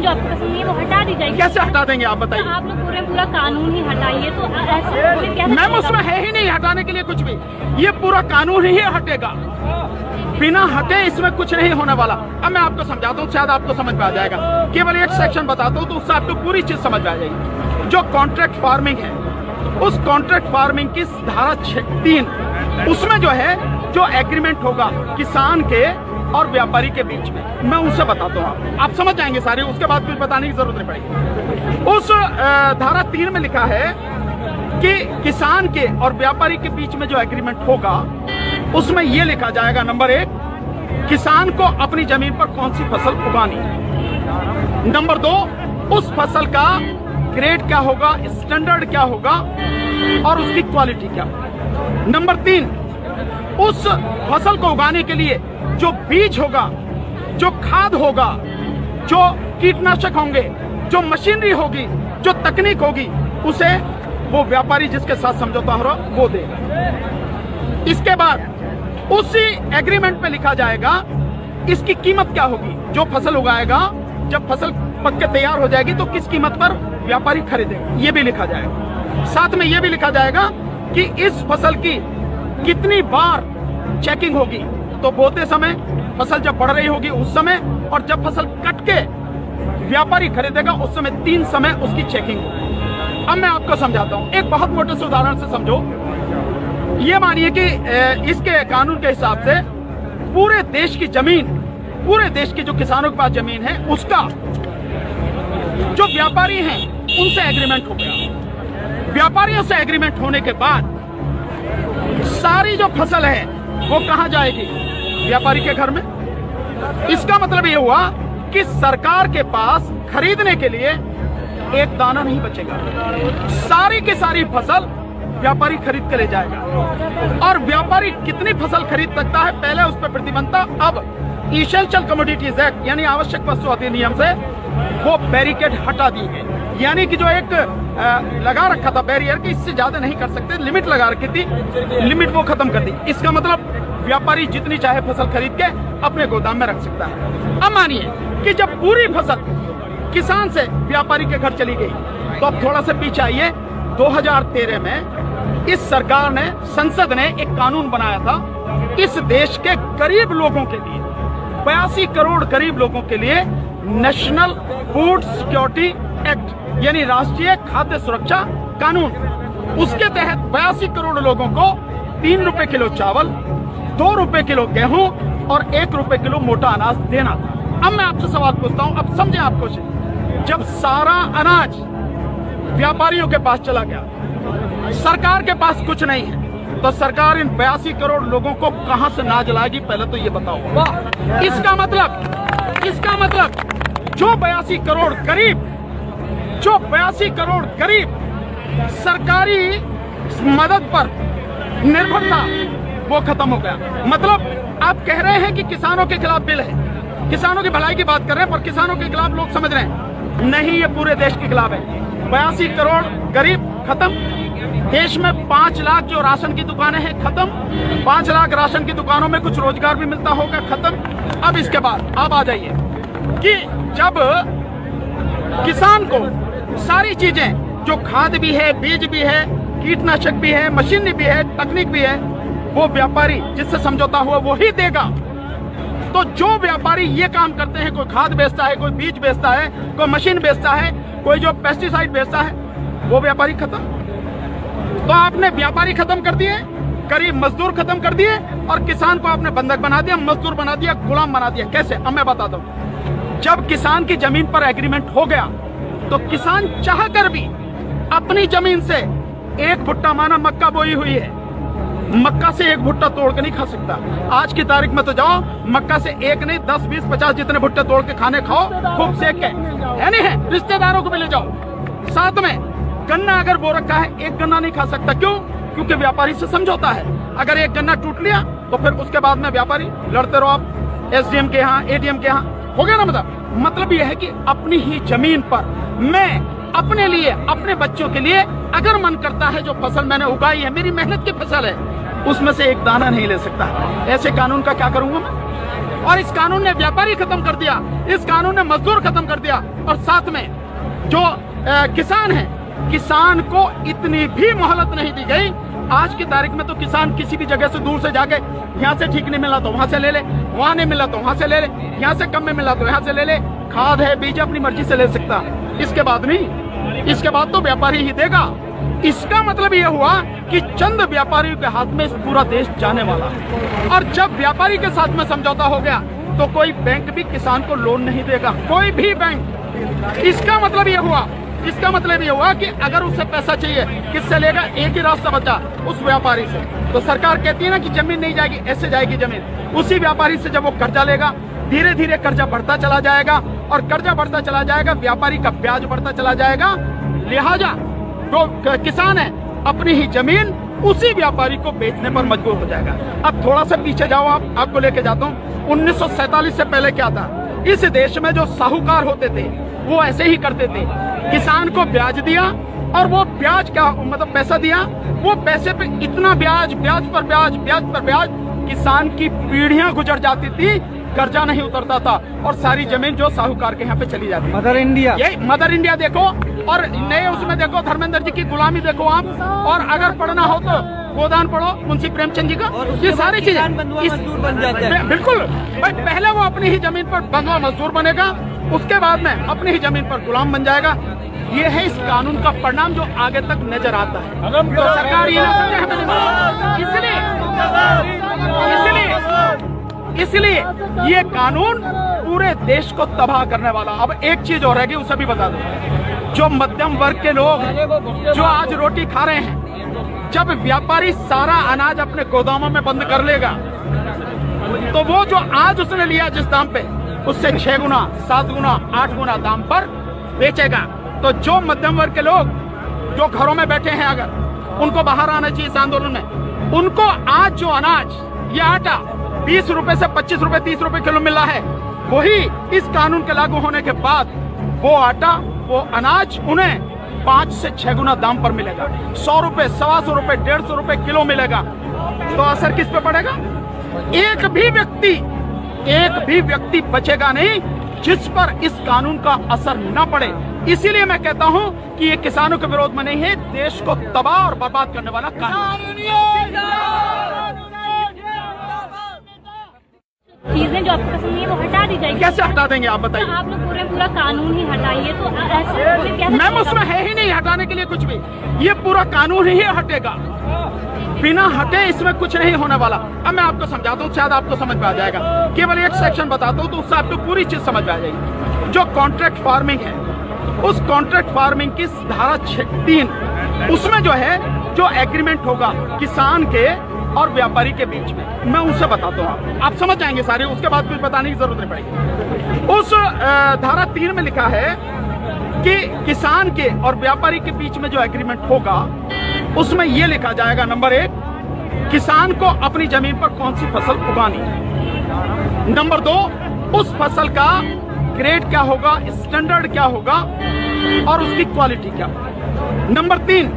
जो आपको पसंद नहीं है वो हटा दी जाएगी। कैसे हटा देंगे आप बताइए? आप लोग पूरा कानून ही हटाइए तो ऐसे मैम उसमें है ही नहीं हटाने के लिए कुछ भी, ये पूरा कानून ही हटेगा, बिना हटे इसमें कुछ नहीं होने वाला। अब मैं आपको समझाता हूँ, शायद आपको समझ में आ जाएगा। केवल एक सेक्शन बताता हूँ तो उससे आपको पूरी चीज समझ में आ जाएगी। जो कॉन्ट्रैक्ट फार्मिंग है, उस कॉन्ट्रैक्ट फार्मिंग की धारा 3 उसमें जो है जो एग्रीमेंट होगा किसान के और व्यापारी के बीच में, मैं उनसे बताता हूँ, आप समझ जाएंगे सारे, उसके बाद कुछ बताने की जरूरत नहीं पड़ेगी। उस धारा 3 में लिखा है कि किसान के और व्यापारी के बीच में जो एग्रीमेंट होगा उसमें यह लिखा जाएगा, नंबर 1, किसान को अपनी जमीन पर कौन सी फसल उगानी है। नंबर 2, उस फसल का ग्रेड क्या होगा, स्टैंडर्ड क्या होगा और उसकी क्वालिटी क्या होगा। नंबर 3, उस फसल को उगाने के लिए जो बीज होगा, जो खाद होगा, जो कीटनाशक होंगे, जो मशीनरी होगी, जो तकनीक होगी, उसे वो व्यापारी जिसके साथ समझौता हो रहा वो देगा। इसके बाद उसी एग्रीमेंट में लिखा जाएगा इसकी कीमत क्या होगी। जो फसल उगाएगा, जब फसल पक के तैयार हो जाएगी तो किस कीमत पर व्यापारी खरीदेगा, ये भी लिखा जाएगा। साथ में ये भी लिखा जाएगा कि इस फसल की कितनी बार चेकिंग होगी, तो बोते समय, फसल जब बढ़ रही होगी उस समय, और जब फसल कट के व्यापारी खरीदेगा उस समय 3 समय उसकी चेकिंग होगी। अब मैं आपको समझाता हूं, एक बहुत मोटे से उदाहरण से समझो। ये मानिए कि इसके कानून के हिसाब से पूरे देश की जमीन, पूरे देश की जो किसानों के पास जमीन है उसका जो व्यापारी हैं उनसे एग्रीमेंट हो गया। व्यापारियों से एग्रीमेंट होने के बाद सारी जो फसल है वो कहां जाएगी, व्यापारी के घर में। इसका मतलब ये हुआ कि सरकार के पास खरीदने के लिए एक दाना नहीं बचेगा, सारी की सारी फसल व्यापारी खरीद के ले जाएगा। और व्यापारी कितनी फसल खरीद सकता है, पहले उस पर प्रतिबंध था, अब इसेंशियल कमोडिटीज एक्ट यानी आवश्यक वस्तु अधिनियम से वो बैरिकेड हटा दी गई। यानी कि जो एक लगा रखा था बैरियर कि इससे ज्यादा नहीं कर सकते, लिमिट लगा रखी थी, लिमिट वो खत्म कर दी। इसका मतलब व्यापारी जितनी चाहे फसल खरीद के अपने गोदाम में रख सकता है। अब मानिए कि जब पूरी फसल किसान से व्यापारी के घर चली गई, तो अब थोड़ा सा पीछे आइए, 2013 में इस सरकार ने, संसद ने एक कानून बनाया था इस देश के गरीब लोगों के लिए, 82 करोड़ गरीब लोगों के लिए नेशनल फूड सिक्योरिटी एक्ट यानी राष्ट्रीय खाद्य सुरक्षा कानून। उसके तहत 82 करोड़ लोगों को 3 रुपए किलो चावल, 2 रुपए किलो गेहूं और 1 रुपए किलो मोटा अनाज देना था। अब मैं आपसे सवाल पूछता हूं, अब समझे आप कुछ। जब सारा अनाज व्यापारियों के पास चला गया, सरकार के पास कुछ नहीं है, तो सरकार इन 82 करोड़ लोगों को कहां से अनाज लाएगी, पहले तो ये बताओ। इसका मतलब जो 82 करोड़ गरीब सरकारी मदद पर निर्भर था वो खत्म हो गया। मतलब आप कह रहे हैं कि किसानों के खिलाफ बिल है, किसानों की भलाई की बात कर रहे हैं, पर किसानों के खिलाफ लोग समझ रहे हैं नहीं, ये पूरे देश के खिलाफ है। 82 करोड़ गरीब खत्म, देश में 5 लाख जो राशन की दुकानें हैं खत्म, 5 लाख राशन की दुकानों में कुछ रोजगार भी मिलता होगा खत्म। अब इसके बाद आप आ जाइए कि जब किसान को सारी चीजें, जो खाद भी है, बीज भी है, कीटनाशक भी है, मशीनरी भी है, तकनीक भी है, वो व्यापारी जिससे समझौता हुआ वो ही देगा। तो जो व्यापारी ये काम करते हैं, कोई खाद बेचता है, कोई बीज बेचता है, कोई मशीन बेचता है, कोई जो पेस्टिसाइड बेचता है, वो व्यापारी खत्म। तो आपने व्यापारी खत्म कर दिए, गरीब मजदूर खत्म कर दिए, और किसान को आपने बंधक बना दिया, मजदूर बना दिया, गुलाम बना दिया। कैसे? अब मैं बताता हूँ। जब किसान की जमीन पर एग्रीमेंट हो गया तो किसान चाहकर भी अपनी जमीन से एक भुट्टा, माना मक्का बोई हुई है, मक्का से एक भुट्टा तोड़ के नहीं खा सकता। आज की तारीख में तो जाओ, मक्का से एक नहीं 10, 20, 50 जितने भुट्टे तोड़ के खाने खाओ, खूब सेक के, है नहीं है, रिश्तेदारों को भी ले जाओ। साथ में गन्ना अगर बो रखा है, एक गन्ना नहीं खा सकता। क्यों? क्योंकि व्यापारी से समझौता है। अगर एक गन्ना टूट लिया तो फिर उसके बाद में व्यापारी लड़ते रहो आप, एसडीएम के यहाँ, एडीएम के यहाँ, हो गया ना। मतलब यह है कि अपनी ही जमीन पर मैं अपने लिए, अपने बच्चों के लिए अगर मन करता है, जो फसल मैंने उगाई है, मेरी मेहनत की फसल है, उसमें से एक दाना नहीं ले सकता। ऐसे कानून का क्या करूंगा मैं? और इस कानून ने व्यापारी खत्म कर दिया, इस कानून ने मजदूर खत्म कर दिया, और साथ में जो किसान है, किसान को इतनी भी मोहलत नहीं दी गई। आज की तारीख में तो किसान किसी भी जगह से दूर से जाके यहाँ से ठीक नहीं मिला तो वहां से ले ले, वहां नहीं मिला तो वहां से ले ले, यहाँ से कम में मिला तो यहाँ से ले ले। खाद है, बीज अपनी मर्जी से ले सकता, इसके बाद नहीं, इसके बाद तो व्यापारी ही देगा। इसका मतलब यह हुआ कि चंद व्यापारियों के हाथ में पूरा देश जाने वाला है। और जब व्यापारी के साथ में समझौता हो गया तो कोई बैंक भी किसान को लोन नहीं देगा, कोई भी बैंक। इसका मतलब यह हुआ कि अगर उसे पैसा चाहिए किससे लेगा? एक ही रास्ता बचा, उस व्यापारी से। तो सरकार कहती है ना कि जमीन नहीं जाएगी, ऐसे जाएगी जमीन। उसी व्यापारी से जब वो कर्जा लेगा, धीरे धीरे कर्जा बढ़ता चला जाएगा, और कर्जा बढ़ता चला जाएगा, व्यापारी का ब्याज बढ़ता चला जाएगा। लिहाजा जो किसान है अपनी ही जमीन उसी व्यापारी को बेचने पर मजबूर हो जाएगा। अब थोड़ा सा पीछे जाओ, आपको लेके जाता हूँ। 1947 से पहले क्या था? इस देश में जो साहूकार होते थे वो ऐसे ही करते थे, किसान को ब्याज दिया, और वो ब्याज क्या मतलब पैसा दिया, वो पैसे पे इतना ब्याज, ब्याज पर ब्याज, ब्याज पर ब्याज, किसान की पीढ़ियां गुजर जाती थी, कर्जा नहीं उतरता था, और सारी जमीन जो साहूकार के यहाँ पे चली जाती। मदर इंडिया, यही मदर इंडिया देखो, और नए उसमें देखो धर्मेंद्र जी की गुलामी देखो आप, और अगर पढ़ना हो तो गोदान पढ़ो मुंशी प्रेमचंद जी का। ये सारी चीजें बन जाते हैं। बिल्कुल भाई, पहले वो अपनी ही जमीन पर बंधुआ मजदूर बनेगा, उसके बाद में अपनी ही जमीन पर गुलाम बन जाएगा। ये है इस कानून का परिणाम जो आगे तक नजर आता है। तो सरकार ये ना समझे हमें नहीं मालूम। इसलिए ये कानून पूरे देश को तबाह करने वाला। अब एक चीज और रहेगी, उसे भी बता दो। जो मध्यम वर्ग के लोग जो आज रोटी खा रहे हैं, जब व्यापारी सारा अनाज अपने गोदामों में बंद कर लेगा, तो वो जो आज उसने लिया जिस दाम पे, उससे 6 गुना, 7 गुना, 8 गुना दाम पर बेचेगा। तो जो मध्यम वर्ग के लोग जो घरों में बैठे हैं, अगर उनको बाहर आना चाहिए इस आंदोलन में, उनको आज जो अनाज, ये आटा 20 रुपए से 25 रुपए, 30 रुपए किलो मिल रहा है, वही इस कानून के लागू होने के बाद वो आटा, वो अनाज उन्हें 5 से 6 गुना दाम पर मिलेगा। 100 रुपए, 125 रुपए, 150 रुपए किलो मिलेगा। तो असर किस पे पड़ेगा? एक भी व्यक्ति बचेगा नहीं जिस पर इस कानून का असर न पड़े। इसीलिए मैं कहता हूं कि ये किसानों के विरोध में नहीं है, देश को तबाह और बर्बाद करने वाला कानून। चीजें जो आपको पसंद नहीं है वो हटा दी जाएगी। कैसे हटा देंगे आप बताइए? आप लोग पूरा कानून ही हटाइए, तो ऐसे मैम उसमें है ही नहीं हटाने के लिए कुछ भी। ये पूरा कानून ही हटेगा, बिना हटे इसमें कुछ नहीं होने वाला। अब मैं आपको समझाता हूँ, शायद आपको समझ में आ जाएगा। केवल एक सेक्शन बताता हूँ तो उससे आपको पूरी चीज समझ में आ जाएगी। जो कॉन्ट्रैक्ट फार्मिंग है, उस कॉन्ट्रैक्ट फार्मिंग की धारा 3, उसमें जो है जो एग्रीमेंट होगा किसान के और व्यापारी के बीच में, मैं उसे बताता हूँ, आप समझ जाएंगे सारे, उसके बाद कुछ बताने की जरूरत नहीं पड़ेगी। उस धारा 3 में लिखा है कि किसान के और व्यापारी के बीच में जो एग्रीमेंट होगा, उसमें यह लिखा जाएगा, नंबर 1, किसान को अपनी जमीन पर कौन सी फसल उगानी है। नंबर 2, उस फसल का ग्रेड क्या होगा, स्टैंडर्ड क्या होगा, और उसकी क्वालिटी क्या होगा। नंबर 3,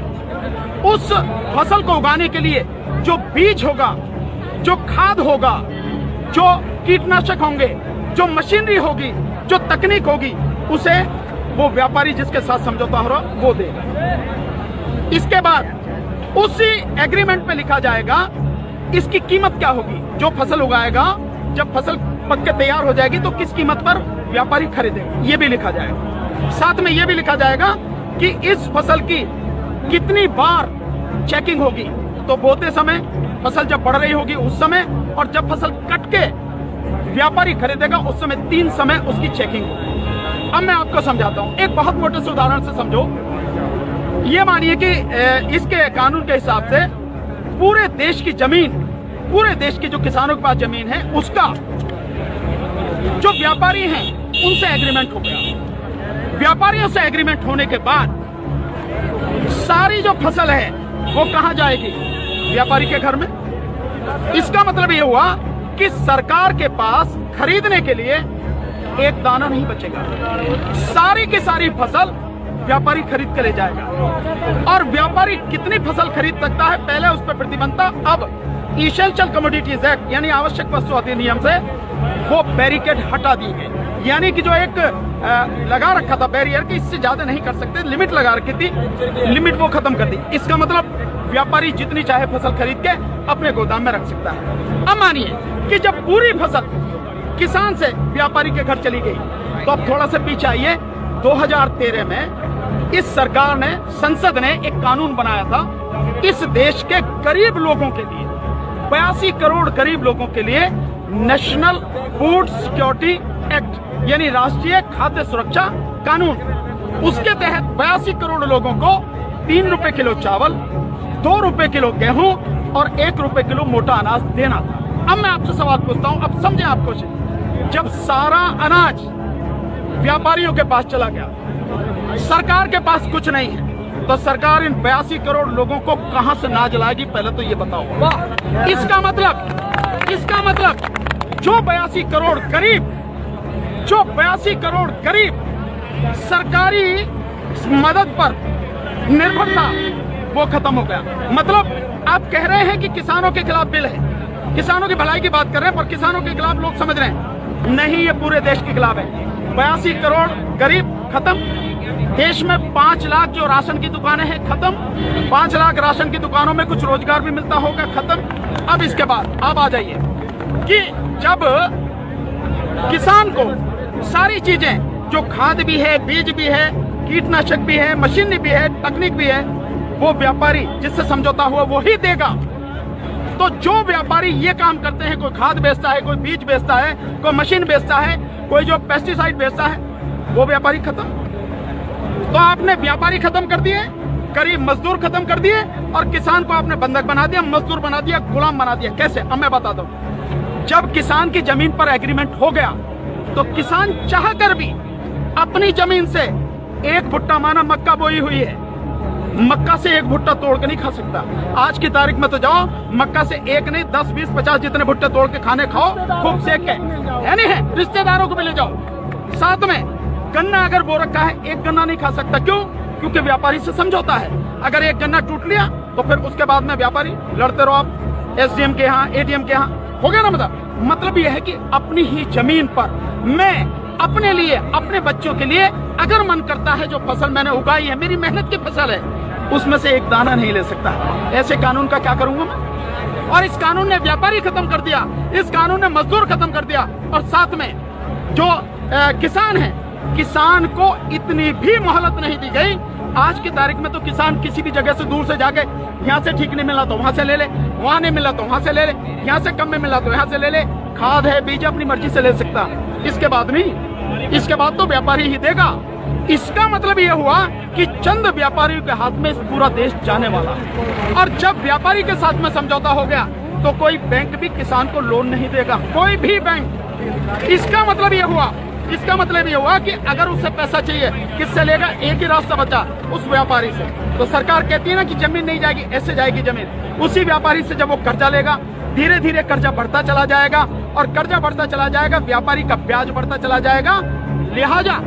उस फसल को उगाने के लिए जो बीज होगा, जो खाद होगा, जो कीटनाशक होंगे, जो मशीनरी होगी, जो तकनीक होगी, उसे वो व्यापारी जिसके साथ समझौता हो रहा वो देगा। इसके बाद उसी एग्रीमेंट में लिखा जाएगा इसकी कीमत क्या होगी। जो फसल उगाएगा, जब फसल पक के तैयार हो जाएगी तो किस कीमत पर व्यापारी खरीदेगा, ये भी लिखा जाएगा। साथ में ये भी लिखा जाएगा कि इस फसल की कितनी बार चेकिंग होगी, तो बोते समय, फसल जब बढ़ रही होगी उस समय, और जब फसल कट के व्यापारी खरीदेगा उस समय 3 समय उसकी चेकिंग होगी। अब मैं आपको समझाता हूं, एक बहुत मोटे से उदाहरण से समझो। ये मानिए कि इसके कानून के हिसाब से पूरे देश की जमीन, पूरे देश की जो किसानों के पास जमीन है, उसका जो व्यापारी हैं उनसे एग्रीमेंट हो गया। व्यापारियों से एग्रीमेंट होने के बाद सारी जो फसल है वो कहां जाएगी? व्यापारी के घर में। इसका मतलब ये हुआ कि सरकार के पास खरीदने के लिए एक दाना नहीं बचेगा। सारी की सारी फसल व्यापारी खरीद के ले जाएगा। और व्यापारी कितनी फसल खरीद सकता है, पहले उस पर प्रतिबंध था। अब इसेंशियल कमोडिटीज एक्ट यानी आवश्यक वस्तु अधिनियम से वो बैरिकेड हटा दी गई। यानी कि जो एक लगा रखा था बैरियर कि इससे ज्यादा नहीं कर सकते, लिमिट लगा रखी थी, लिमिट वो खत्म कर दी। इसका मतलब व्यापारी जितनी चाहे फसल खरीद के अपने गोदाम में रख सकता है। अब मानिए कि जब पूरी फसल किसान से व्यापारी के घर चली गई, तो अब थोड़ा सा पीछे आइए। 2013 में इस सरकार ने, संसद ने एक कानून बनाया था इस देश के गरीब लोगों के लिए, 82 करोड़ गरीब लोगों के लिए नेशनल फूड सिक्योरिटी एक्ट यानी राष्ट्रीय खाद्य सुरक्षा कानून। उसके तहत 82 करोड़ लोगों को 3 रुपए किलो चावल, 2 रुपए किलो गेहूं और 1 रुपए किलो मोटा अनाज देना था। अब मैं आपसे सवाल पूछता हूं, अब समझे आप क्वेश्चन। जब सारा अनाज व्यापारियों के पास चला गया, सरकार के पास कुछ नहीं है, तो सरकार इन 82 करोड़ लोगों को कहां से अनाज लाएगी, पहले तो ये बताओ। इसका मतलब जो 82 करोड़ गरीब सरकारी मदद पर निर्भर था, वो खत्म हो गया। मतलब आप कह रहे हैं कि किसानों के खिलाफ बिल है, किसानों की भलाई की बात कर रहे हैं, पर किसानों के खिलाफ लोग समझ रहे हैं नहीं, ये पूरे देश के खिलाफ है। 82 करोड़ गरीब खत्म, देश में 5 लाख जो राशन की दुकानें हैं खत्म, 5 लाख राशन की दुकानों में कुछ रोजगार भी मिलता होगा खत्म। अब इसके बाद आप आ जाइए कि जब किसान को सारी चीजें, जो खाद भी है, बीज भी है, कीटनाशक भी है, मशीनरी भी है, तकनीक भी है, वो व्यापारी जिससे समझौता हुआ वो ही देगा। तो जो व्यापारी ये काम करते हैं, कोई खाद बेचता है, कोई बीज बेचता है, कोई मशीन बेचता है, कोई जो पेस्टिसाइड बेचता है, वो व्यापारी खत्म। तो आपने व्यापारी खत्म कर दिए, गरीब मजदूर खत्म कर दिए, और किसान को आपने बंधक बना दिया, मजदूर बना दिया, गुलाम बना दिया। कैसे? अब मैं बता दूं। जब किसान की जमीन पर एग्रीमेंट हो गया, तो किसान चाह कर भी अपनी जमीन से एक भुट्टा, माना मक्का बोई हुई है, मक्का से एक भुट्टा तोड़ के नहीं खा सकता। आज की तारीख में तो जाओ, मक्का से एक नहीं 10, 20, 50 जितने भुट्टे तोड़ के खाने खाओ, खूब सेक के, है नहीं है, रिश्तेदारों को भी ले जाओ। साथ में गन्ना अगर बो रखा है, एक गन्ना नहीं खा सकता। क्यों? क्योंकि व्यापारी से समझौता है। अगर एक गन्ना टूट लिया तो फिर उसके बाद में व्यापारी लड़ते रहो आप, एसडीएम के यहाँ, एडीएम के यहाँ, हो गया ना। मतलब यह है कि अपनी ही जमीन पर मैं अपने लिए, अपने बच्चों के लिए अगर मन करता है, जो फसल मैंने उगाई है, मेरी मेहनत की फसल है, उसमें से एक दाना नहीं ले सकता। ऐसे कानून का क्या करूंगा मैं? और इस कानून ने व्यापारी खत्म कर दिया, इस कानून ने मजदूर खत्म कर दिया, और साथ में जो किसान है, किसान को इतनी भी मोहलत नहीं दी गई। आज की तारीख में तो किसान किसी भी जगह से दूर से जाके, यहाँ से ठीक नहीं मिला तो वहां से ले ले, वहां नहीं मिला तो वहां से ले ले, यहाँ से कम में मिला तो यहाँ से ले ले, खाद है, बीज अपनी मर्जी से ले सकता। इसके बाद नहीं, इसके बाद तो व्यापारी ही देगा। इसका मतलब यह हुआ कि चंद व्यापारियों के हाथ में पूरा देश जाने वाला है। और जब व्यापारी के साथ में समझौता हो गया, तो कोई बैंक भी किसान को लोन नहीं देगा, कोई भी बैंक। इसका मतलब यह हुआ कि अगर उससे पैसा चाहिए, किससे लेगा? एक ही रास्ता बचा, उस व्यापारी से। तो सरकार कहती है ना कि जमीन नहीं जाएगी, ऐसे जाएगी जमीन। उसी व्यापारी से जब वो कर्जा लेगा, धीरे धीरे कर्जा बढ़ता चला जाएगा, और कर्जा बढ़ता चला जाएगा, व्यापारी का ब्याज बढ़ता चला जाएगा। लिहाजा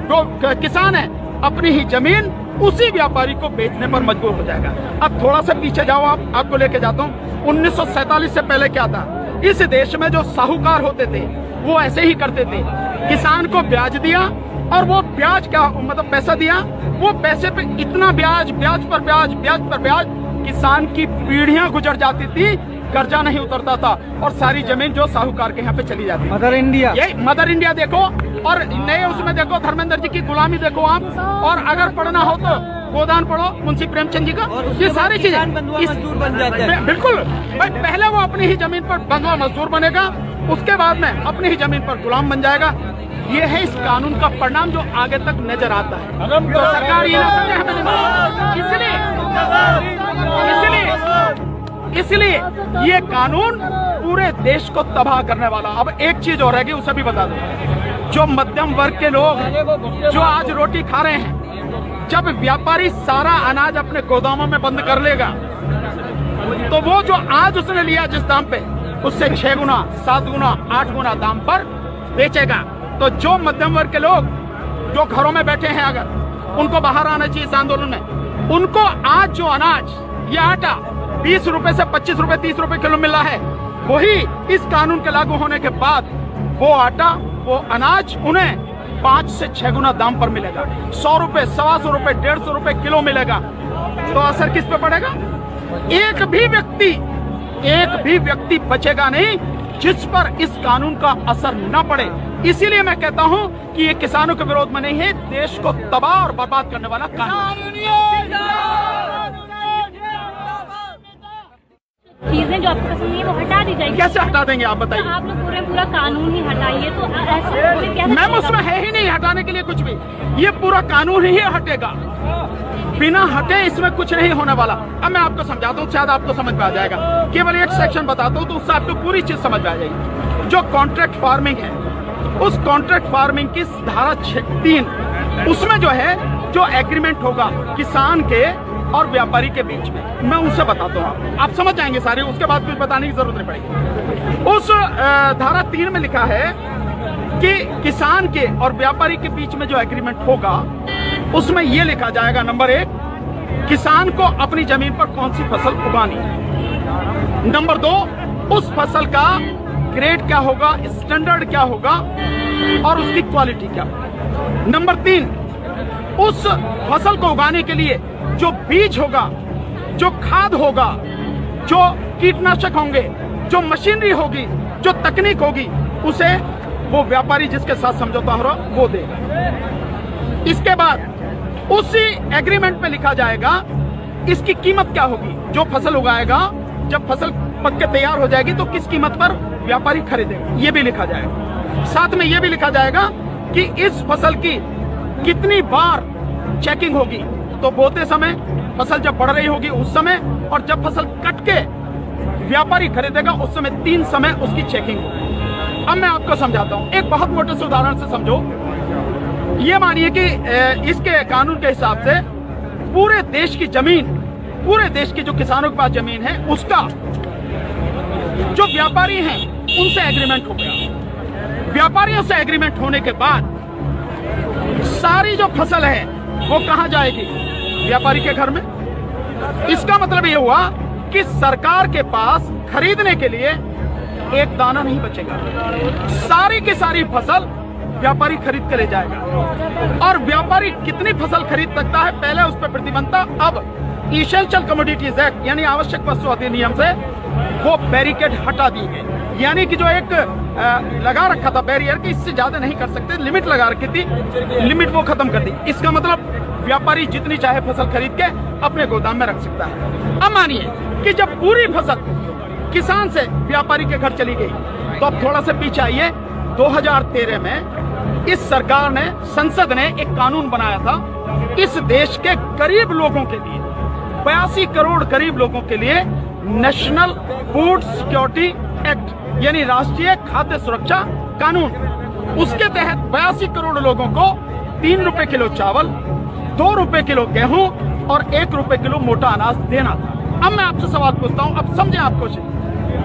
जो किसान है, अपनी ही जमीन उसी व्यापारी को बेचने पर मजबूर हो जाएगा। अब थोड़ा सा पीछे जाओ, आपको लेके जाता हूँ। 1947 से पहले क्या था? इस देश में जो साहूकार होते थे, वो ऐसे ही करते थे, किसान को ब्याज दिया, और वो ब्याज क्या मतलब पैसा दिया, वो पैसे पे इतना ब्याज, ब्याज पर ब्याज, ब्याज पर ब्याज, किसान की पीढ़ियां गुजर जाती थी, कर्जा नहीं उतरता था, और सारी जमीन जो साहूकार के यहाँ पे चली जाती। मदर इंडिया, यही मदर इंडिया देखो, और नए उसमें देखो धर्मेंद्र जी की गुलामी देखो आप, और अगर पढ़ना हो तो गोदान पढ़ो मुंशी प्रेमचंद जी का। ये सारी चीजें मजदूर बन जाते हैं। बिल्कुल, भाई पहले वो अपनी ही जमीन पर बंधुआ मजदूर बनेगा, उसके बाद में अपनी ही जमीन पर गुलाम बन जाएगा। ये है इस कानून का परिणाम जो आगे तक नजर आता है। तो सरकार ये ना समझे हमें, इसलिए ये कानून पूरे देश को तबाह करने वाला। अब एक चीज और रहेगी, उसे भी बता दो। जो मध्यम वर्ग के लोग जो आज रोटी खा रहे हैं, जब व्यापारी सारा अनाज अपने गोदामों में बंद कर लेगा, तो वो जो आज उसने लिया जिस दाम पे, उससे 6 गुना, 7 गुना, 8 गुना दाम पर बेचेगा। तो जो मध्यम वर्ग के लोग जो घरों में बैठे हैं, अगर उनको बाहर आना चाहिए इस आंदोलन में। उनको आज जो अनाज, ये आटा 20 रुपए से 25 रुपए 30 रुपए किलो मिल रहा है, वही इस कानून के लागू होने के बाद वो आटा, वो अनाज उन्हें 5 से 6 गुना दाम पर मिलेगा। 100 रुपए, 125 रुपए, 150 रुपए किलो मिलेगा। तो असर किस पे पड़ेगा? एक भी व्यक्ति बचेगा नहीं जिस पर इस कानून का असर न पड़े। इसीलिए मैं कहता हूं कि ये किसानों के विरोध में नहीं है, देश को तबाह और बर्बाद करने वाला कानून। चीजें जो आपको पसंद नहीं है वो हटा दी जाएगी। कैसे हटा देंगे आप बताइए? आप लोग पूरा कानून ही हटाइए तो ऐसे कैसे? मैम उसमें है ही नहीं हटाने के लिए कुछ भी, ये पूरा कानून ही हटेगा। बिना हटे इसमें कुछ नहीं होने वाला। अब मैं आपको समझाता हूँ, शायद आपको समझ में आ जाएगा। केवल एक सेक्शन बताता हूँ तो उससे आपको पूरी चीज समझ में आ जाएगी। जो कॉन्ट्रैक्ट फार्मिंग है, उस कॉन्ट्रैक्ट फार्मिंग की धारा 3 उसमें जो है, जो एग्रीमेंट होगा किसान के और व्यापारी के बीच में, मैं उनसे बताता हूँ, आप समझ जाएंगे सारे, उसके बाद कुछ बताने की जरूरत नहीं पड़ेगी। उस धारा 3 में लिखा है कि किसान के और व्यापारी के बीच में जो एग्रीमेंट होगा उसमें यह लिखा जाएगा, नंबर 1, किसान को अपनी जमीन पर कौन सी फसल उगानी है। नंबर 2, उस फसल का ग्रेड क्या होगा, स्टैंडर्ड क्या होगा और उसकी क्वालिटी क्या होगा। नंबर 3, उस फसल को उगाने के लिए जो बीज होगा, जो खाद होगा, जो कीटनाशक होंगे, जो मशीनरी होगी, जो तकनीक होगी, उसे वो व्यापारी जिसके साथ समझौता हो रहा वो देगा। इसके बाद उसी एग्रीमेंट पे लिखा जाएगा इसकी कीमत क्या होगी। जो फसल उगाएगा, जब फसल पक के तैयार हो जाएगी तो किस कीमत पर व्यापारी खरीदेगा, ये भी लिखा जाएगा। साथ में ये भी लिखा जाएगा कि इस फसल की कितनी बार चेकिंग होगी। तो बोते समय, फसल जब बढ़ रही होगी उस समय, और जब फसल कट के व्यापारी खरीदेगा उस समय 3 समय उसकी चेकिंग होगी। अब मैं आपको समझाता हूं, एक बहुत मोटे से उदाहरण से समझो। ये मानिए कि इसके कानून के हिसाब से पूरे देश की जमीन, पूरे देश की जो किसानों के पास जमीन है, उसका जो व्यापारी हैं उनसे एग्रीमेंट हो गया। व्यापारियों से एग्रीमेंट होने के बाद सारी जो फसल है वो कहां जाएगी? व्यापारी के घर में। इसका मतलब ये हुआ कि सरकार के पास खरीदने के लिए एक दाना नहीं बचेगा। सारी की सारी फसल व्यापारी खरीद के ले जाएगा। और व्यापारी कितनी फसल खरीद सकता है? पहले उस पर प्रतिबंध था, अब इसेंशियल कमोडिटीज एक्ट यानी आवश्यक वस्तु अधिनियम से वो बैरिकेड हटा दी गई। यानी कि जो एक लगा रखा था बैरियर कि इससे ज्यादा नहीं कर सकते, लिमिट लगा रखी थी, लिमिट वो खत्म कर दी। इसका मतलब व्यापारी जितनी चाहे फसल खरीद के अपने गोदाम में रख सकता है। अब मानिए कि जब पूरी फसल किसान से व्यापारी के घर चली गई, तो अब थोड़ा सा पीछे आइए। 2013 में इस सरकार ने, संसद ने एक कानून बनाया था इस देश के गरीब लोगों के लिए, 82 करोड़ गरीब लोगों के लिए नेशनल फूड सिक्योरिटी एक्ट यानी राष्ट्रीय खाद्य सुरक्षा कानून। उसके तहत 82 करोड़ लोगों को 3 रुपए किलो चावल, 2 रुपए किलो गेहूं और 1 रुपए किलो मोटा अनाज देना था। अब मैं आपसे सवाल पूछता हूं, अब समझे आप कुछ।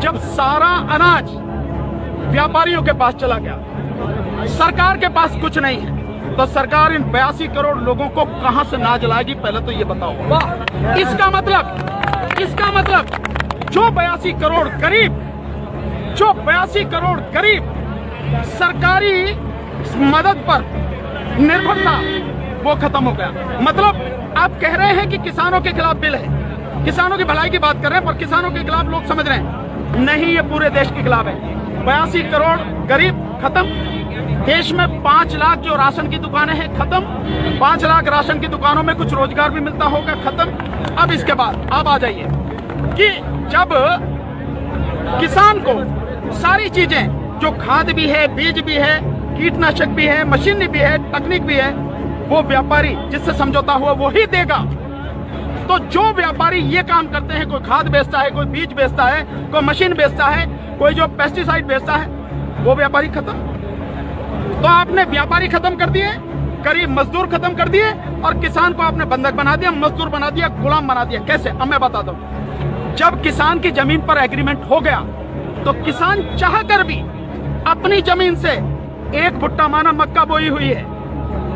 जब सारा अनाज व्यापारियों के पास चला गया, सरकार के पास कुछ नहीं है, तो सरकार इन 82 करोड़ लोगों को कहां से अनाज लाएगी? पहले तो ये बताओ। इसका मतलब जो 82 करोड़ गरीब सरकारी मदद पर निर्भर था, वो खत्म हो गया। मतलब आप कह रहे हैं कि किसानों के खिलाफ बिल है, किसानों की भलाई की बात कर रहे हैं, पर किसानों के खिलाफ लोग समझ रहे हैं नहीं, ये पूरे देश के खिलाफ है। 82 करोड़ गरीब खत्म, देश में 5 लाख जो राशन की दुकानें हैं खत्म, 5 लाख राशन की दुकानों में कुछ रोजगार भी मिलता होगा खत्म। अब इसके बाद आप आ जाइए कि जब किसान को सारी चीजें, जो खाद भी है, बीज भी है, कीटनाशक भी है, मशीनरी भी है, तकनीक भी है, वो व्यापारी जिससे समझौता हुआ वो ही देगा। तो जो व्यापारी ये काम करते हैं, कोई खाद बेचता है, कोई बीज बेचता है, कोई मशीन बेचता है, कोई जो पेस्टिसाइड बेचता है, वो व्यापारी खत्म। तो आपने व्यापारी खत्म कर दिए, गरीब मजदूर खत्म कर दिए, और किसान को आपने बंधक बना दिया, मजदूर बना दिया, गुलाम बना दिया। कैसे? अब मैं बताता हूं। जब किसान की जमीन पर एग्रीमेंट हो गया, तो किसान चाह कर भी अपनी जमीन से एक भुट्टा माना मक्का बोई हुई है,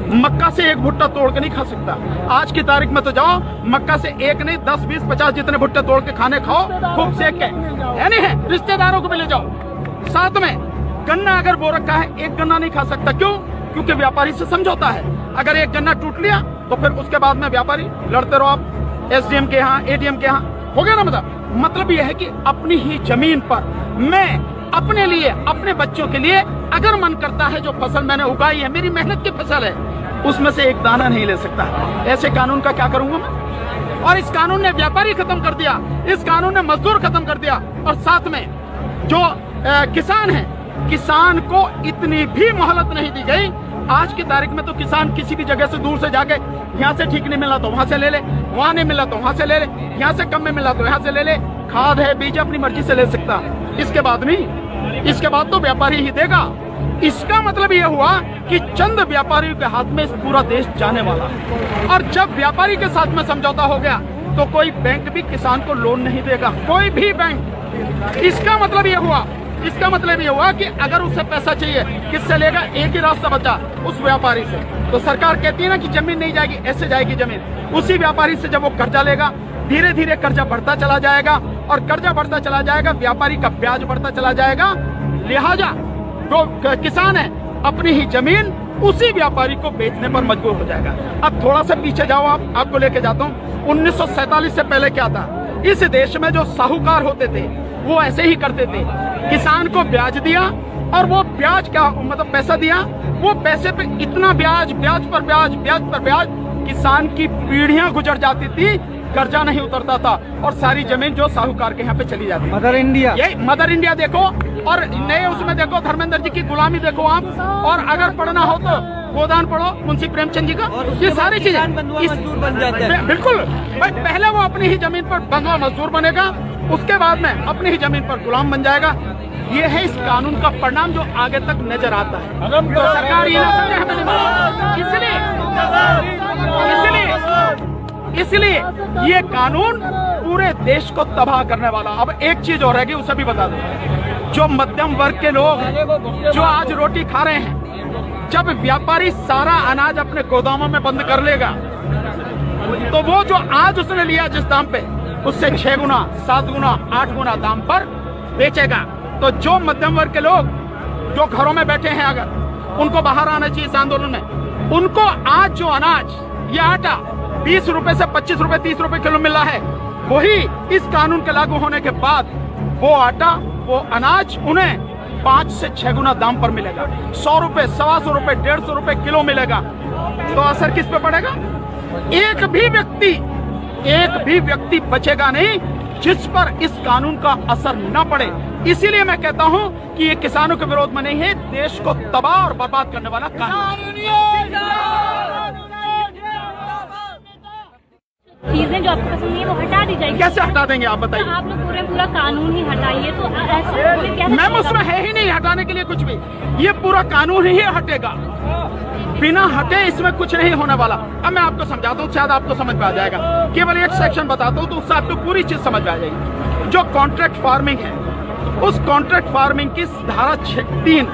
मक्का से एक भुट्टा तोड़ के नहीं खा सकता। आज की तारीख में तो जाओ, मक्का से एक नहीं 10, 20, 50 जितने भुट्टे तोड़ के खाने खाओ, खूब सेक के, है नहीं है, रिश्तेदारों को भी ले जाओ। साथ में गन्ना अगर बो रखा है, एक गन्ना नहीं खा सकता। क्यों? क्योंकि व्यापारी से समझौता है। अगर एक गन्ना टूट लिया तो फिर उसके बाद में व्यापारी लड़ते रहो आप SDM के यहाँ, ADM के यहाँ, हो गया ना। मतलब यह है कि अपनी ही जमीन पर मैं अपने लिए, अपने बच्चों के लिए अगर मन करता है, जो फसल मैंने उगाई है, मेरी मेहनत की फसल है, उसमें से एक दाना नहीं ले सकता। ऐसे कानून का क्या करूंगा मैं? और इस कानून ने व्यापारी खत्म कर दिया, इस कानून ने मजदूर खत्म कर दिया, और साथ में जो किसान है, किसान को इतनी भी मोहलत नहीं दी गई। आज की तारीख में तो किसान किसी भी जगह से दूर से जाके, यहाँ से ठीक नहीं मिला तो वहां से ले ले, वहां नहीं मिला तो वहां से ले ले, यहाँ से कम में मिला तो यहाँ से ले ले, खाद है, बीज अपनी मर्जी से ले सकता। इसके बाद नहीं, इसके बाद तो व्यापारी ही देगा। इसका मतलब यह हुआ कि चंद व्यापारियों के हाथ में पूरा देश जाने वाला है। और जब व्यापारी के साथ में समझौता हो गया तो कोई बैंक भी किसान को लोन नहीं देगा, कोई भी बैंक। इसका मतलब यह हुआ, इसका मतलब ये हुआ कि अगर उससे पैसा चाहिए, किससे लेगा? एक ही रास्ता बचा, उस व्यापारी से। तो सरकार कहती है ना कि जमीन नहीं जाएगी, ऐसे जाएगी जमीन। उसी व्यापारी से जब वो कर्जा लेगा, धीरे धीरे कर्जा बढ़ता चला जाएगा, और कर्जा बढ़ता चला जाएगा, व्यापारी का ब्याज बढ़ता चला जाएगा। लिहाजा जो किसान है, अपनी ही जमीन उसी व्यापारी को बेचने पर मजबूर हो जाएगा। अब थोड़ा सा पीछे जाओ, आपको लेके जाता हूँ। 1947 से पहले क्या था? इस देश में जो साहूकार होते थे वो ऐसे ही करते थे, किसान को ब्याज दिया, और वो ब्याज क्या मतलब पैसा दिया, वो पैसे पे इतना ब्याज, ब्याज पर ब्याज, ब्याज पर ब्याज, किसान की पीढ़ियां गुजर जाती थी, कर्जा नहीं उतरता था, और सारी जमीन जो साहूकार के यहाँ पे चली जाती। मदर इंडिया, ये मदर इंडिया देखो, और नए उसमें देखो धर्मेंद्र जी की गुलामी देखो आप, और अगर पढ़ना हो तो गोदान पढ़ो मुंशी प्रेमचंद जी का। ये सारी चीजें मजदूर बन जाते हैं। बिल्कुल, पहले वो अपनी ही जमीन पर बंगला मजदूर बनेगा, उसके बाद में अपनी ही जमीन पर गुलाम बन जाएगा। ये है इस कानून का परिणाम जो आगे तक नजर आता है। तो सरकार ये ना समझे हमें नहीं मालूम। इसलिए ये कानून पूरे देश को तबाह करने वाला। अब एक चीज और रहेगी, उसे भी बता दो। जो मध्यम वर्ग के लोग हैं, जो आज रोटी खा रहे हैं, जब व्यापारी सारा अनाज अपने गोदामों में बंद कर लेगा, तो वो जो आज उसने लिया जिस दाम पे, उससे 6 गुना, 7 गुना, 8 गुना दाम पर बेचेगा। तो जो मध्यम वर्ग के लोग जो घरों में बैठे हैं, अगर उनको बाहर आना चाहिए इस आंदोलन में, उनको आज जो अनाज या आटा 20 रुपए से 25 रुपए 30 रुपए किलो मिल रहा है, वही इस कानून के लागू होने के बाद वो आटा, वो अनाज उन्हें 5 से 6 गुना दाम पर मिलेगा। 100 रुपए, 125 रुपए, 150 रुपए किलो मिलेगा। तो असर किस पे पड़ेगा? एक भी व्यक्ति बचेगा नहीं जिस पर इस कानून का असर न पड़े। इसीलिए मैं कहता हूं कि ये किसानों के विरोध में नहीं है, देश को तबाह और बर्बाद करने वाला कानून। चीजें जो आपको पसंद नहीं है वो हटा दी जाएगी। कैसे हटा देंगे आप बताइए? तो आप लोग पूरा कानून ही हटाइए, तो ऐसे मैम उसमें है ही नहीं हटाने के लिए कुछ भी। ये पूरा कानून ही हटेगा, बिना हटे इसमें कुछ नहीं होने वाला। अब मैं आपको समझाता हूँ, शायद आपको समझ में आ जाएगा। केवल एक सेक्शन बताता हूँ तो उससे आपको पूरी चीज समझ में आ जाएगी। जो कॉन्ट्रैक्ट फार्मिंग है, उस कॉन्ट्रैक्ट फार्मिंग की धारा 3,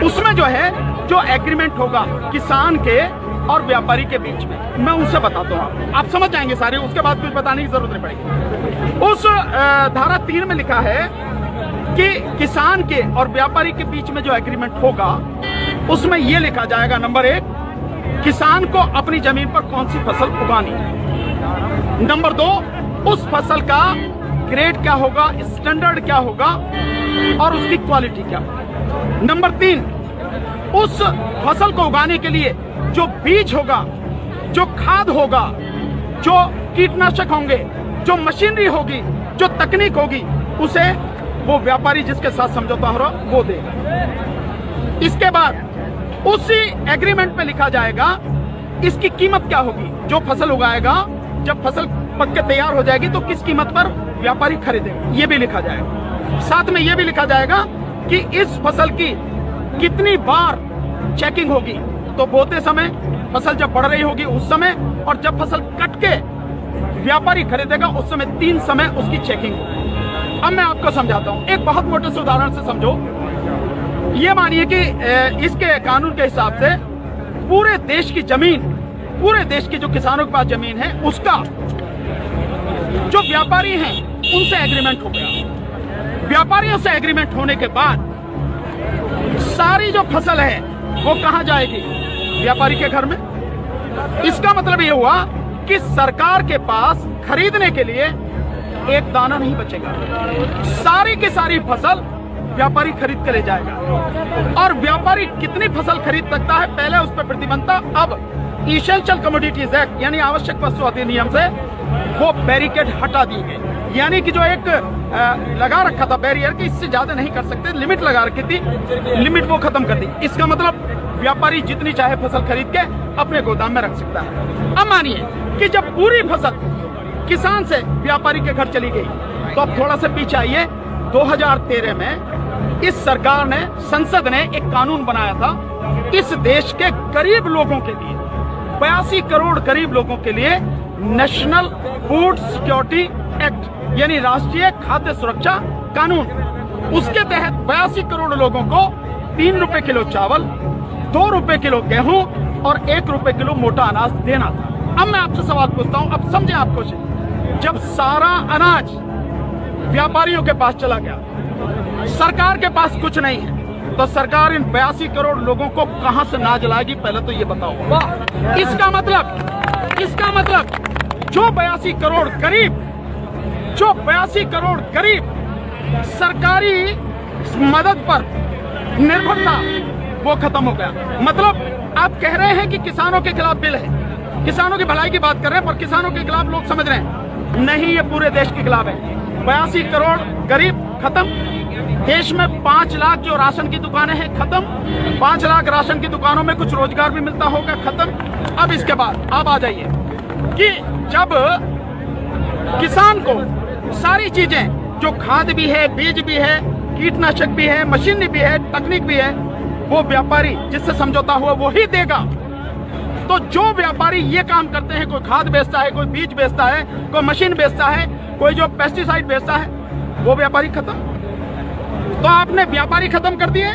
उसमें जो है, जो एग्रीमेंट होगा किसान के और व्यापारी के बीच में, मैं उनसे बताता हूँ, आप समझ जाएंगे सारे, उसके बाद कुछ बताने की जरूरत नहीं पड़ेगी। उस धारा 3 में लिखा है कि किसान के और व्यापारी के बीच में जो एग्रीमेंट होगा, उसमें यह लिखा जाएगा, नंबर 1, किसान को अपनी जमीन पर कौन सी फसल उगानी है। नंबर 2, उस फसल का ग्रेड क्या होगा, स्टैंडर्ड क्या होगा, और उसकी क्वालिटी क्या होगा। नंबर 3, उस फसल को उगाने के लिए जो बीज होगा, जो खाद होगा, जो कीटनाशक होंगे, जो मशीनरी होगी, जो तकनीक होगी, उसे वो व्यापारी जिसके साथ समझौता हो रहा वो देगा। इसके बाद उसी एग्रीमेंट पे लिखा जाएगा इसकी कीमत क्या होगी। जो फसल उगाएगा, जब फसल पक के तैयार हो जाएगी तो किस कीमत पर व्यापारी खरीदेगा, ये भी लिखा जाएगा। साथ में ये भी लिखा जाएगा कि इस फसल की कितनी बार चेकिंग होगी। तो बोते समय, फसल जब बढ़ रही होगी उस समय, और जब फसल कट के व्यापारी खरीदेगा उस समय 3 समय उसकी चेकिंग होगी। अब मैं आपको समझाता हूं, एक बहुत मोटे से उदाहरण से समझो। ये मानिए कि इसके कानून के हिसाब से पूरे देश की जमीन, पूरे देश की जो किसानों के पास जमीन है उसका जो व्यापारी हैं उनसे एग्रीमेंट हो गया। व्यापारियों से एग्रीमेंट होने के बाद सारी जो फसल है वो कहां जाएगी? व्यापारी के घर में। इसका मतलब यह हुआ कि सरकार के पास खरीदने के लिए एक दाना नहीं बचेगा। सारी की सारी फसल व्यापारी खरीद कर ले जाएगा। और व्यापारी कितनी फसल खरीद सकता है? पहले उस पर प्रतिबंध था, अब इसेंशियल कमोडिटीज एक्ट यानी आवश्यक वस्तु अधिनियम से वो बैरिकेड हटा दी गई। यानी कि जो एक लगा रखा था बैरियर कि इससे ज्यादा नहीं कर सकते, लिमिट लगा रखी थी, लिमिट वो खत्म कर दी। इसका मतलब व्यापारी जितनी चाहे फसल खरीद के अपने गोदाम में रख सकता है। अब मानिए कि जब पूरी फसल किसान से व्यापारी के घर चली गई, तो अब थोड़ा सा पीछे आइए। 2013 में इस सरकार ने, संसद ने एक कानून बनाया था इस देश के गरीब लोगों के लिए, 82 करोड़ गरीब लोगों के लिए नेशनल फूड सिक्योरिटी एक्ट यानी राष्ट्रीय खाद्य सुरक्षा कानून। उसके तहत 82 करोड़ लोगों को 3 रुपए किलो चावल, 2 रुपए किलो गेहूं और 1 रुपए किलो मोटा अनाज देना था। अब मैं आपसे सवाल पूछता हूं, अब समझे आप कुछ। जब सारा अनाज व्यापारियों के पास चला गया, सरकार के पास कुछ नहीं है, तो सरकार इन 82 करोड़ लोगों को कहां से अनाज लाएगी? पहले तो ये बताओ। इसका मतलब जो 82 करोड़ गरीब सरकारी मदद पर निर्भर था वो खत्म हो गया। मतलब आप कह रहे हैं कि किसानों के खिलाफ बिल है, किसानों की भलाई की बात कर रहे हैं, पर किसानों के खिलाफ लोग समझ रहे हैं नहीं, ये पूरे देश के खिलाफ है। 82 करोड़ गरीब खत्म। देश में 5 लाख जो राशन की दुकानें हैं खत्म। 5 लाख राशन की दुकानों में कुछ रोजगार भी मिलता होगा, खत्म। अब इसके बाद आप आ जाइए कि जब किसान को सारी चीजें जो खाद भी है, बीज भी है, कीटनाशक भी है, मशीनरी भी है, तकनीक भी है, वो व्यापारी जिससे समझौता हुआ वो ही देगा। तो जो व्यापारी ये काम करते हैं, कोई खाद बेचता है, कोई बीज बेचता है, कोई मशीन बेचता है, कोई जो पेस्टिसाइड बेचता है, वो व्यापारी खत्म। तो आपने व्यापारी खत्म कर दिए,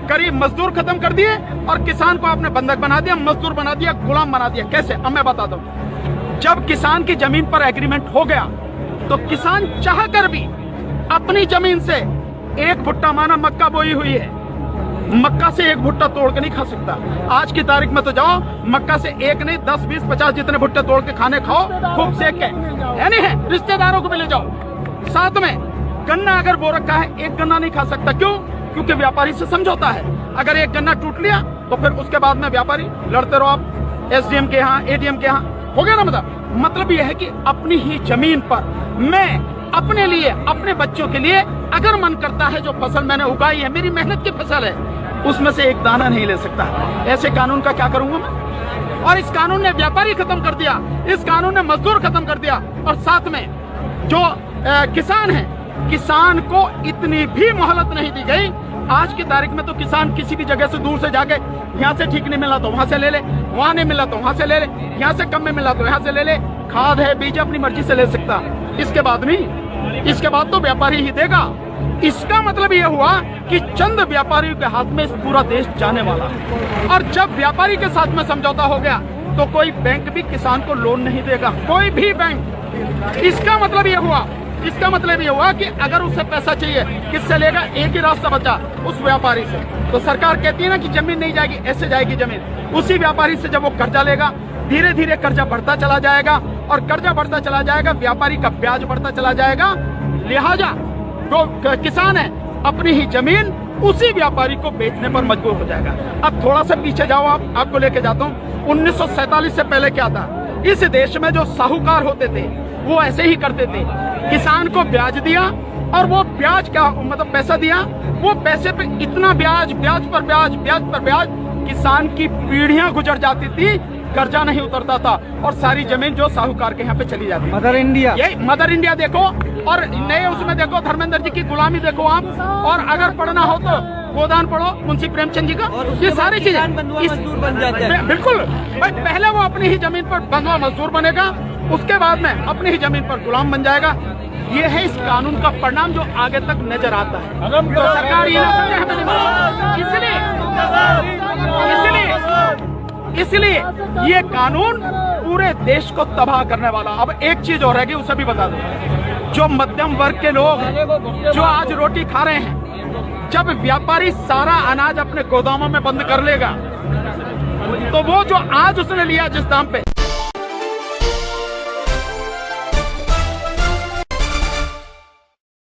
गरीब मजदूर खत्म कर दिए, और किसान को आपने बंधक बना दिया, मजदूर बना दिया, गुलाम बना दिया। कैसे? अब मैं बताता हूं। जब किसान की जमीन पर एग्रीमेंट हो गया, तो किसान चाहकर भी अपनी जमीन से एक भुट्टा, माना मक्का बोई हुई है, मक्का से एक भुट्टा तोड़ के नहीं खा सकता। आज की तारीख में तो जाओ, मक्का से एक नहीं 10, 20, 50 जितने भुट्टे तोड़ के खाने खाओ, खूब सेक के, है नहीं है? रिश्तेदारों को भी ले जाओ। साथ में गन्ना अगर बो रखा है, एक गन्ना नहीं खा सकता। क्यों? क्योंकि व्यापारी से समझौता है। अगर एक गन्ना टूट लिया तो फिर उसके बाद में व्यापारी लड़ते रहो आप एसडीएम के यहाँ, एडीएम के यहाँ, हो गया ना? मतलब यह है कि अपनी ही जमीन पर मैं अपने लिए, अपने बच्चों के लिए अगर मन करता है, जो फसल मैंने उगाई है, मेरी मेहनत की फसल है, उसमें से एक दाना नहीं ले सकता। ऐसे कानून का क्या करूंगा मैं? और इस कानून ने व्यापारी खत्म कर दिया, इस कानून ने मजदूर खत्म कर दिया, और साथ में जो किसान है, किसान को इतनी भी मोहलत नहीं दी गई। आज की तारीख में तो किसान किसी भी जगह से दूर से जाके, यहाँ से ठीक नहीं मिला तो वहां से ले ले, वहां नहीं मिला तो वहां से ले ले, यहाँ से कम में मिला तो यहाँ से ले ले, खाद है, बीज अपनी मर्जी से ले सकता। इसके बाद नहीं, इसके बाद तो व्यापारी ही देगा। इसका मतलब यह हुआ कि चंद व्यापारियों के हाथ में पूरा देश जाने वाला है। और जब व्यापारी के साथ में समझौता हो गया, तो कोई बैंक भी किसान को लोन नहीं देगा, कोई भी बैंक। इसका मतलब यह हुआ कि अगर उसे पैसा चाहिए, किससे लेगा? एक ही रास्ता बचा, उस व्यापारी से। तो सरकार कहती है ना कि जमीन नहीं जाएगी, ऐसे जाएगी जमीन। उसी व्यापारी से जब वो कर्जा लेगा, धीरे धीरे कर्जा बढ़ता चला जाएगा, और कर्जा बढ़ता चला जाएगा, व्यापारी का ब्याज बढ़ता चला जाएगा। लिहाजा जो किसान है, अपनी ही जमीन उसी व्यापारी को बेचने पर मजबूर हो जाएगा। अब थोड़ा सा पीछे जाओ, आपको लेके जाता हूँ। 1947 से पहले क्या था? इस देश में जो साहूकार होते थे वो ऐसे ही करते थे, किसान को ब्याज दिया, और वो ब्याज क्या मतलब पैसा दिया, वो पैसे पे इतना ब्याज, ब्याज पर ब्याज, किसान की पीढ़ियां गुजर जाती थी, कर्जा नहीं उतरता था, और सारी जमीन जो साहूकार के यहाँ पे चली जाती। मदर इंडिया, यही मदर इंडिया देखो, और नए उसमें देखो धर्मेंद्र जी की गुलामी देखो आप, और अगर पढ़ना हो तो गोदान पढ़ो मुंशी प्रेमचंद जी का। ये सारी चीजें मजदूर बन जाते हैं। बिल्कुल, पहले वो अपनी ही जमीन पर बंधुआ मजदूर बनेगा, उसके बाद में अपनी ही जमीन पर गुलाम बन जाएगा। ये है इस कानून का परिणाम जो आगे तक नजर आता है। तो सरकार ये इसलिए ये कानून पूरे देश को तबाह करने वाला। अब एक चीज और रहेगी, उसे भी बता दो। जो मध्यम वर्ग के लोग हैं, जो आज रोटी खा रहे हैं, जब व्यापारी सारा अनाज अपने गोदामों में बंद कर लेगा, तो वो जो आज उसने लिया जिस दाम पे